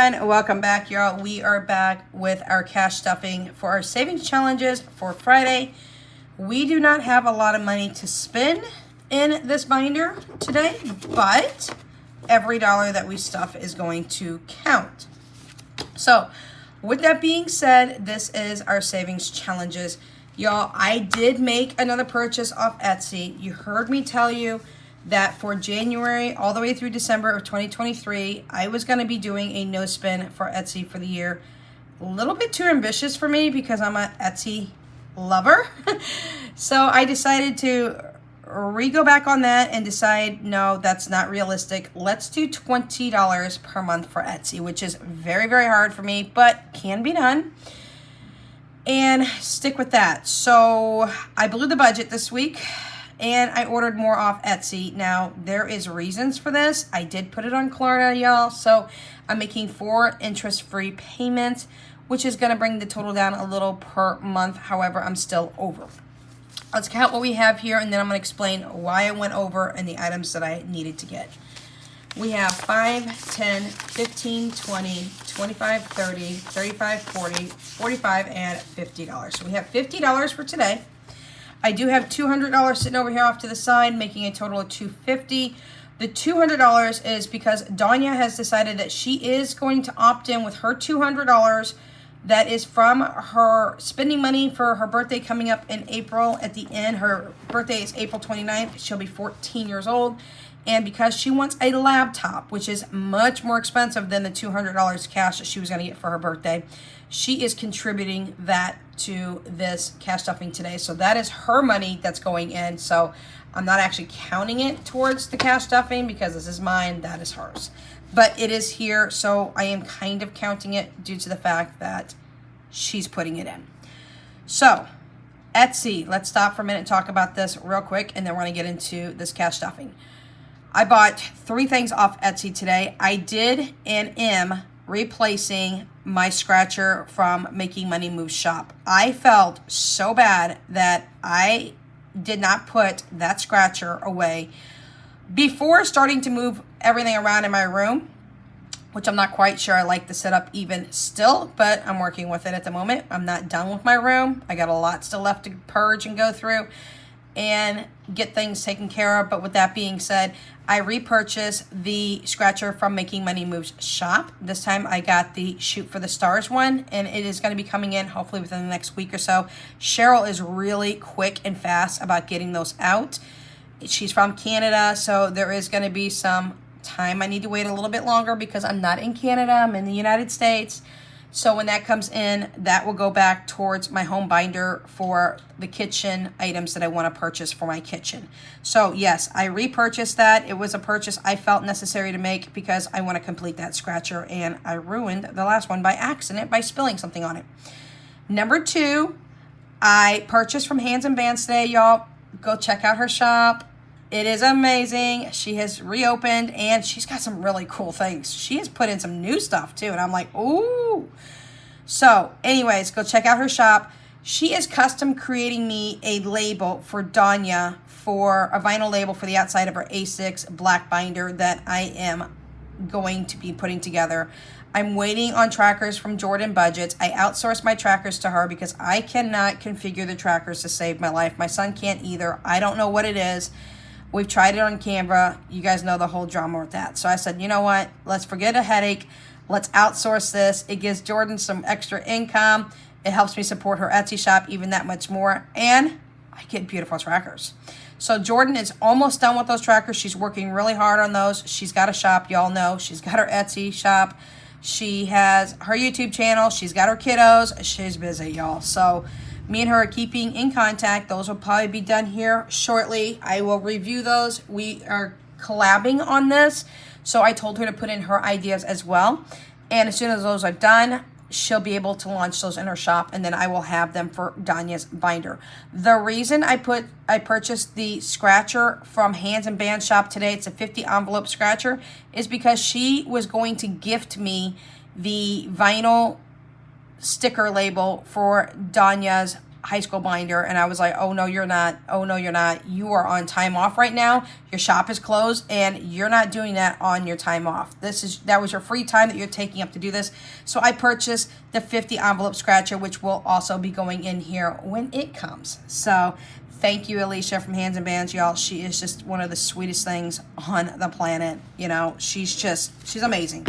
everyone, welcome back, y'all. We are back with our cash stuffing for our savings challenges for Friday. We do not have a lot of money to spend in this binder today, but every dollar that we stuff is going to count. So with that being said, this is our savings challenges. Y'all, I did make another purchase off Etsy. You heard me tell you that for January all the way through December of 2023, I was going to be doing a no spin for Etsy for the year. A little bit too ambitious for me because I'm an Etsy lover. So I decided to go back on that and decide, no, that's not realistic. Let's do $20 per month for Etsy, which is very, very hard for me, but can be done. And stick with that. So I blew the budget this week. And I ordered more off Etsy. Now, there is reasons for this. I did put it on Klarna, y'all. So I'm making 4 interest-free payments, which is going to bring the total down a little per month. However, I'm still over. Let's count what we have here, and then I'm going to explain why I went over and the items that I needed to get. We have 5, 10, 15, 20, 25, 30, 35, 40, 45, and $50. So we have $50 for today. I do have $200 sitting over here off to the side, making a total of $250. The $200 is because Dawnya has decided that she is going to opt in with her $200 that is from her spending money for her birthday coming up in April at the end. Her birthday is April 29th. She'll be 14 years old. And because she wants a laptop, which is much more expensive than the $200 cash that she was going to get for her birthday, she is contributing that to this cash stuffing today. So that is her money that's going in. So I'm not actually counting it towards the cash stuffing because this is mine, that is hers. But it is here, so I am kind of counting it due to the fact that she's putting it in. So Etsy, let's stop for a minute and talk about this real quick, and then we're going to get into this cash stuffing. I bought 3 things off Etsy today. I did and am replacing my scratcher from Making Money Move shop. I felt so bad that I did not put that scratcher away before starting to move everything around in my room, which I'm not quite sure I like the setup even still, but I'm working with it at the moment. I'm not done with my room. I got a lot still left to purge and go through and get things taken care of. But with that being said, I repurchased the scratcher from Making Money Moves shop. This time I got the Shoot for the Stars one, and it is going to be coming in hopefully within the next week or so. Cheryl is really quick and fast about getting those out. She's from Canada, so there is going to be some time I need to wait a little bit longer because I'm not in Canada, I'm in the United States. So when that comes in, that will go back towards my home binder for the kitchen items that I want to purchase for my kitchen. So yes, I repurchased that. It was a purchase I felt necessary to make because I want to complete that scratcher, and I ruined the last one by accident by spilling something on it. Number 2, I purchased from Hands and Bands today, y'all. Go check out her shop. It is amazing. She has reopened and she's got some really cool things. She has put in some new stuff too. And I'm like, ooh. So anyways, go check out her shop. She is custom creating me a label for Dawnya, for a vinyl label for the outside of her A6 black binder that I am going to be putting together. I'm waiting on trackers from WithoutLimitsBudgets. I outsourced my trackers to her because I cannot configure the trackers to save my life. My son can't either. I don't know what it is. We've tried it on Canva. You guys know the whole drama with that. So I said, you know what? Let's forget a headache. Let's outsource this. It gives Jordan some extra income. It helps me support her Etsy shop even that much more. And I get beautiful trackers. So Jordan is almost done with those trackers. She's working really hard on those. She's got a shop, y'all know. She's got her Etsy shop. She has her YouTube channel. She's got her kiddos. She's busy, y'all. So me and her are keeping in contact. Those will probably be done here shortly. I will review those. We are collabing on this. So I told her to put in her ideas as well. And as soon as those are done, she'll be able to launch those in her shop, and then I will have them for Danya's binder. The reason I purchased the scratcher from Hands and Band shop today, it's a 50 envelope scratcher, is because she was going to gift me the vinyl sticker label for Danya's high school binder, and I was like, oh no, you're not. Oh no, you're not. You are on time off right now. Your shop is closed, and you're not doing that on your time off. That was your free time that you're taking up to do this. So I purchased the 50 envelope scratcher, which will also be going in here when it comes. So thank you, Alicia from Hands and Bands, y'all. She is just one of the sweetest things on the planet. You know, she's amazing.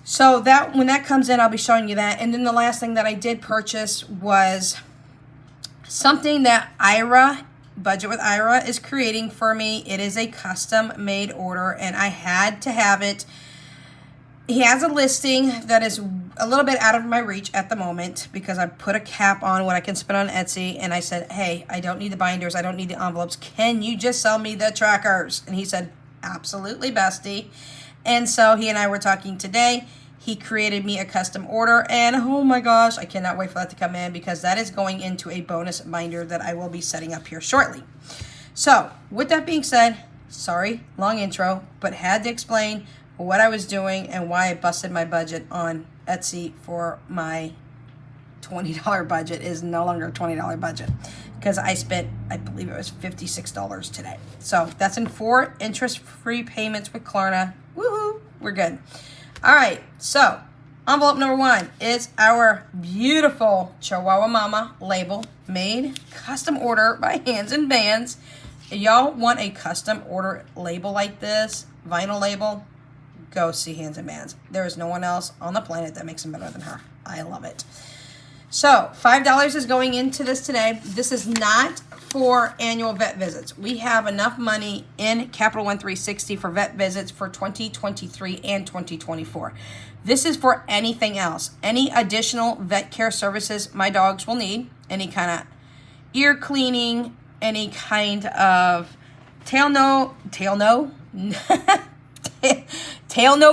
So that when that comes in, I'll be showing you that. And then the last thing that I did purchase was something that Budget with Ira is creating for me. It is a custom made order, and I had to have it. He has a listing that is a little bit out of my reach at the moment because I put a cap on what I can spend on Etsy, and I said, hey, I don't need the binders, I don't need the envelopes. Can you just sell me the trackers? And he said, absolutely, bestie. And so he and I were talking today. He created me a custom order, and oh my gosh, I cannot wait for that to come in because that is going into a bonus binder that I will be setting up here shortly. So with that being said, sorry, long intro, but had to explain what I was doing and why I busted my budget on Etsy for my $20 budget is no longer a $20 budget because I spent, I believe it was $56 today. So that's in 4 interest-free payments with Klarna. Woohoo, we're good. All right, so envelope number 1 is our beautiful Chihuahua Mama label made custom order by Hands and Bands. If y'all want a custom order label like this, vinyl label, go see Hands and Bands. There is no one else on the planet that makes them better than her. I love it. So $5 is going into this today. This is not for annual vet visits. We have enough money in Capital One 360 for vet visits for 2023 and 2024. This is for anything else. Any additional vet care services my dogs will need. Any kind of ear cleaning, any kind of tail no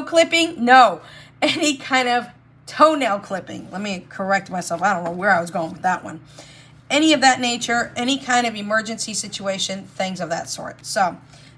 clipping. No. Any kind of toenail clipping. Let me correct myself. I don't know where I was going with that one. Any of that nature, any kind of emergency situation, things of that sort. So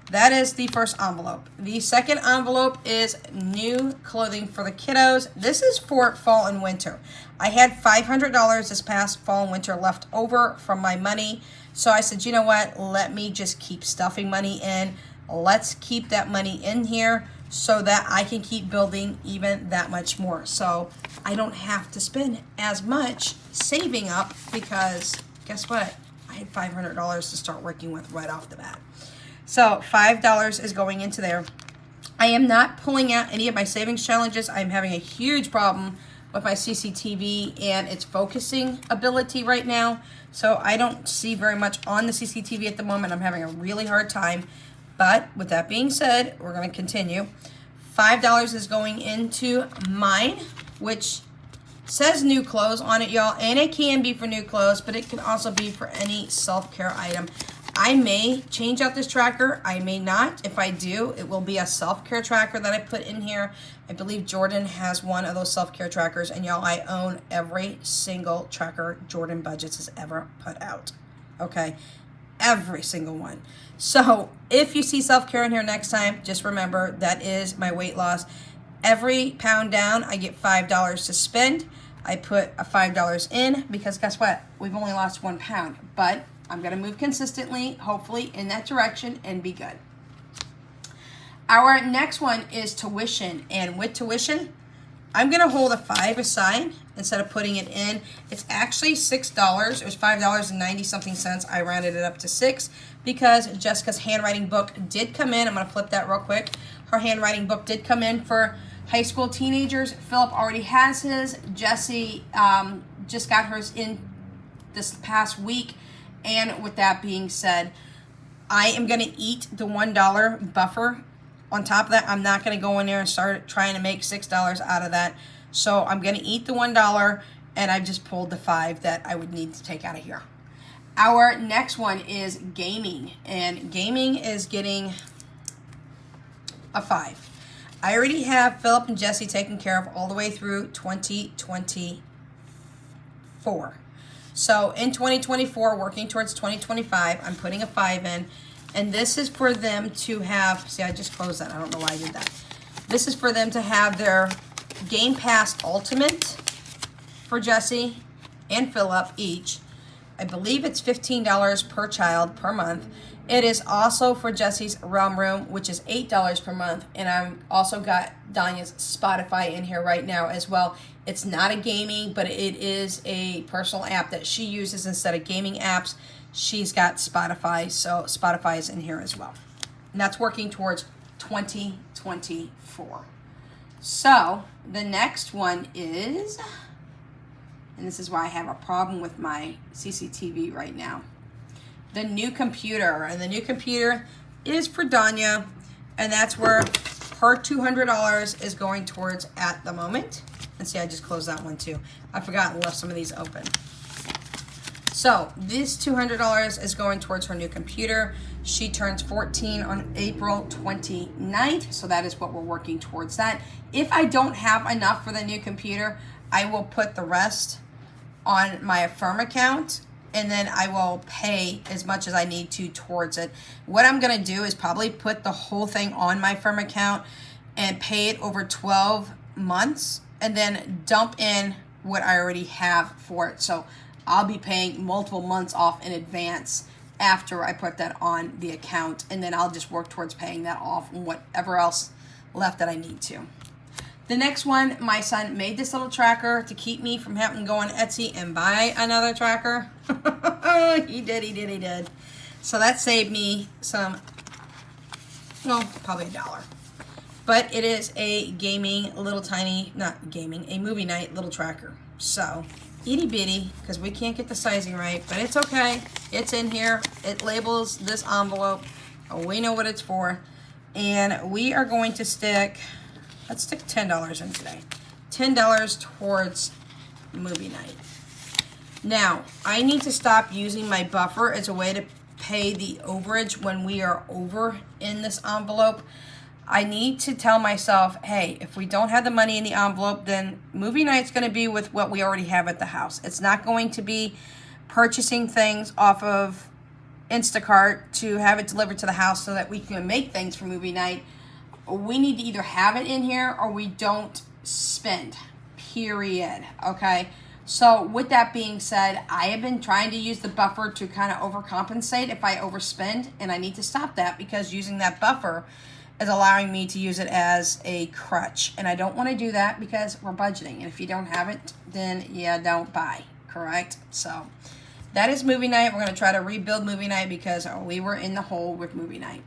that is the first envelope. The second envelope is new clothing for the kiddos. This is for fall and winter. I had $500 this past fall and winter left over from my money. So I said, you know what? Let me just keep stuffing money in. Let's keep that money in here so that I can keep building even that much more. So I don't have to spend as much saving up because guess what? I had $500 to start working with right off the bat. So $5 is going into there. I am not pulling out any of my savings challenges. I'm having a huge problem with my CCTV and its focusing ability right now. So I don't see very much on the CCTV at the moment. I'm having a really hard time. But with that being said, we're going to continue. $5 is going into mine, which says new clothes on it, y'all. And it can be for new clothes, but it can also be for any self-care item. I may change out this tracker. I may not. If I do, it will be a self-care tracker that I put in here. I believe Jordan has one of those self-care trackers. And y'all, I own every single tracker Jordan Budgets has ever put out. Okay? Every single one. So if you see self-care in here next time, just remember that is my weight loss. Every pound down, I get $5 to spend. I put a $5 in because guess what? We've only lost 1 pound, but I'm going to move consistently, hopefully in that direction and be good. Our next one is tuition, and with tuition, I'm going to hold a 5 aside instead of putting it in. It's actually $6. It was $5.90 something cents. I rounded it up to $6 because Jessica's handwriting book did come in. I'm going to flip that real quick. Her handwriting book did come in for high school teenagers. Philip already has his. Jessie just got hers in this past week. And with that being said, I am going to eat the $1 buffer. On top of that, I'm not going to go in there and start trying to make $6 out of that. So I'm going to eat the $1, and I've just pulled the 5 that I would need to take out of here. Our next one is gaming, and gaming is getting a 5. I already have Philip and Jesse taken care of all the way through 2024. So in 2024, working towards 2025, I'm putting a 5 in. And this is for them to have, see, I just closed that. I don't know why I did that. This is for them to have their Game Pass Ultimate for Jesse and Philip each. I believe it's $15 per child per month. It is also for Jesse's Realm Room, which is $8 per month. And I've also got Dawnya's Spotify in here right now as well. It's not a gaming, but it is a personal app that she uses instead of gaming apps. She's got Spotify, so Spotify is in here as well. And that's working towards 2024. So the next one is, and this is why I have a problem with my CCTV right now, the new computer. And the new computer is for Dawnya, and that's where her $200 is going towards at the moment. And see, I just closed that one too. I forgot and left some of these open. So this $200 is going towards her new computer. She turns 14 on April 29th, so that is what we're working towards that. If I don't have enough for the new computer, I will put the rest on my Affirm account, and then I will pay as much as I need to towards it. What I'm gonna do is probably put the whole thing on my Affirm account and pay it over 12 months, and then dump in what I already have for it. So I'll be paying multiple months off in advance after I put that on the account, and then I'll just work towards paying that off and whatever else left that I need to. The next one, my son made this little tracker to keep me from having to go on Etsy and buy another tracker. He did. So that saved me some, well, probably $1. But it is a gaming, little tiny, not gaming, a movie night little tracker. So, itty bitty, because we can't get the sizing right, but it's okay. It's in here. It labels this envelope. We know what it's for. And we are going to stick, let's stick $10 in today. $10 towards movie night. Now, I need to stop using my buffer as a way to pay the overage when we are over in this envelope. I need to tell myself, hey, if we don't have the money in the envelope, then movie night's going to be with what we already have at the house. It's not going to be purchasing things off of Instacart to have it delivered to the house so that we can make things for movie night. We need to either have it in here or we don't spend, period, okay? So with that being said, I have been trying to use the buffer to kind of overcompensate if I overspend, and I need to stop that because using that buffer is allowing me to use it as a crutch. And I don't want to do that because we're budgeting. And if you don't have it, then yeah, don't buy, correct? So that is movie night. We're going to try to rebuild movie night because we were in the hole with movie night.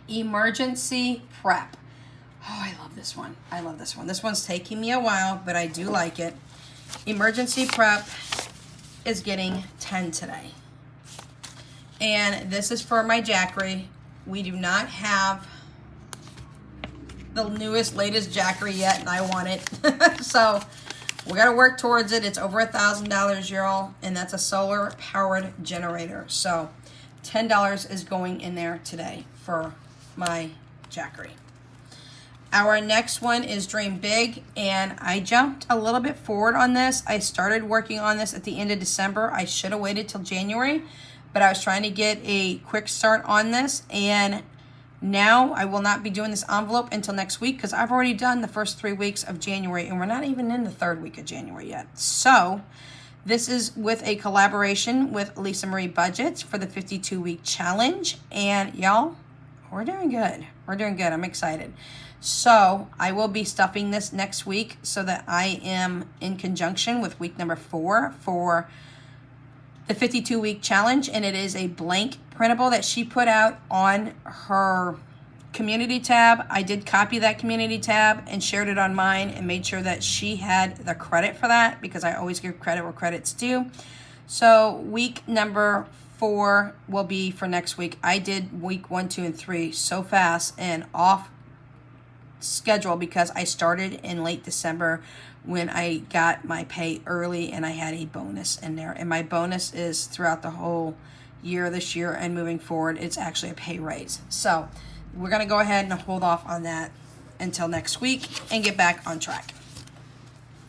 Emergency prep. Oh, I love this one. I love this one. This one's taking me a while, but I do like it. Emergency prep is getting 10 today. And this is for my Jackery. We do not have the newest, latest Jackery yet, and I want it. So we got to work towards it. It's over $1,000, y'all, and that's a solar-powered generator. So $10 is going in there today for my Jackery. Our next one is Dream Big, and I jumped a little bit forward on this. I started working on this at the end of December. I should have waited till January, but I was trying to get a quick start on this, and now I will not be doing this envelope until next week because I've already done the first 3 weeks of January, and we're not even in the 3rd week of January yet. So this is with a collaboration with Lisa Marie Budgets for the 52-week challenge, and y'all, we're doing good. We're doing good. I'm excited. So I will be stuffing this next week so that I am in conjunction with week number 4 for the 52-week challenge, and it is a blank printable that she put out on her community tab. I did copy that community tab and shared it on mine and made sure that she had the credit for that because I always give credit where credit's due. So week number 4 will be for next week. I did week 1, 2, and 3 so fast and off schedule because I started in late December when I got my pay early and I had a bonus in there. And my bonus is throughout the whole year this year and moving forward, it's actually a pay raise. So we're going to go ahead and hold off on that until next week and get back on track.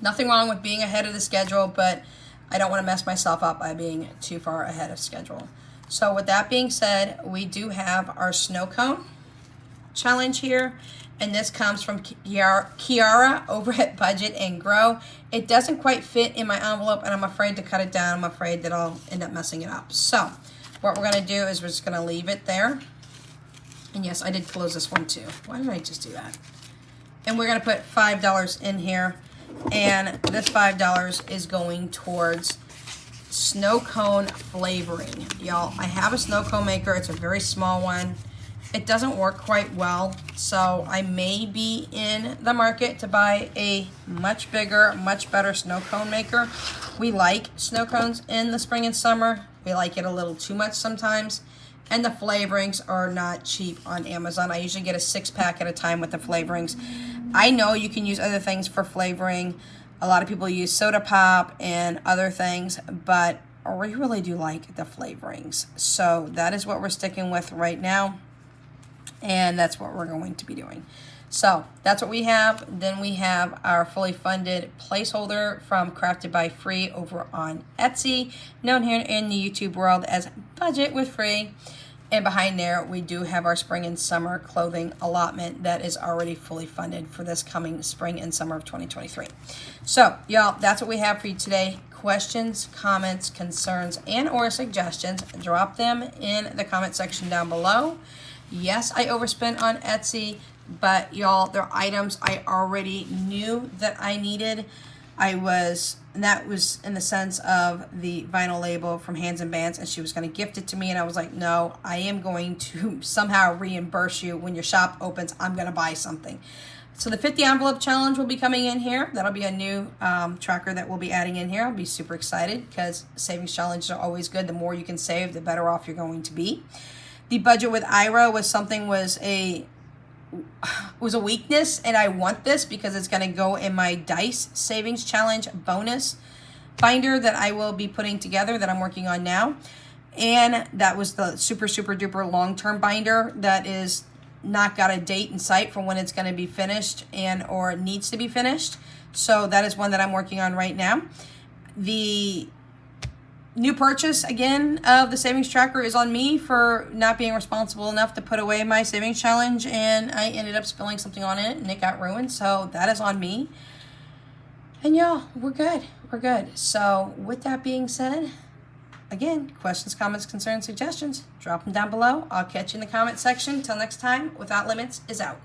Nothing wrong with being ahead of the schedule, but I don't want to mess myself up by being too far ahead of schedule. So with that being said, we do have our snow cone challenge here. And this comes from Kiara over at Budget and Grow. It doesn't quite fit in my envelope, and I'm afraid to cut it down. I'm afraid that I'll end up messing it up. So what we're going to do is we're just going to leave it there. And yes, I did close this one too. Why did I just do that? And we're going to put $5 in here. And this $5 is going towards snow cone flavoring. Y'all, I have a snow cone maker. It's a very small one. It doesn't work quite well, so I may be in the market to buy a much bigger, much better snow cone maker. We like snow cones in the spring and summer. We like it a little too much sometimes. And the flavorings are not cheap on Amazon. I usually get a 6-pack at a time with the flavorings. I know you can use other things for flavoring. A lot of people use soda pop and other things, but we really do like the flavorings. So that is what we're sticking with right now. And that's what we're going to be doing. So that's what we have. Then we have our fully funded placeholder from Crafted by Free over on Etsy, known here in the YouTube world as Budget with Free. And behind there, we do have our spring and summer clothing allotment that is already fully funded for this coming spring and summer of 2023. So, y'all, that's what we have for you today. Questions, comments, concerns, and or suggestions, drop them in the comment section down below. Yes, I overspent on Etsy, but y'all, they're items I already knew that I needed. And that was in the sense of the vinyl label from Hands and Bands, and she was going to gift it to me, and I was like, no, I am going to somehow reimburse you when your shop opens. I'm going to buy something. So the 50 envelope challenge will be coming in here. That'll be a new tracker that we'll be adding in here. I'll be super excited because savings challenges are always good. The more you can save, the better off you're going to be. The budget with Ira was a weakness, and I want this because it's going to go in my Dice Savings Challenge bonus binder that I will be putting together that I'm working on now. And that was the super duper long-term binder that is not got a date in sight for when it's going to be finished and or needs to be finished. So that is one that I'm working on right now. The new purchase, again, of the savings tracker is on me for not being responsible enough to put away my savings challenge, and I ended up spilling something on it, and it got ruined, so that is on me. And y'all, we're good. We're good. So with that being said, again, questions, comments, concerns, suggestions, drop them down below. I'll catch you in the comment section. Till next time, Without Limits is out.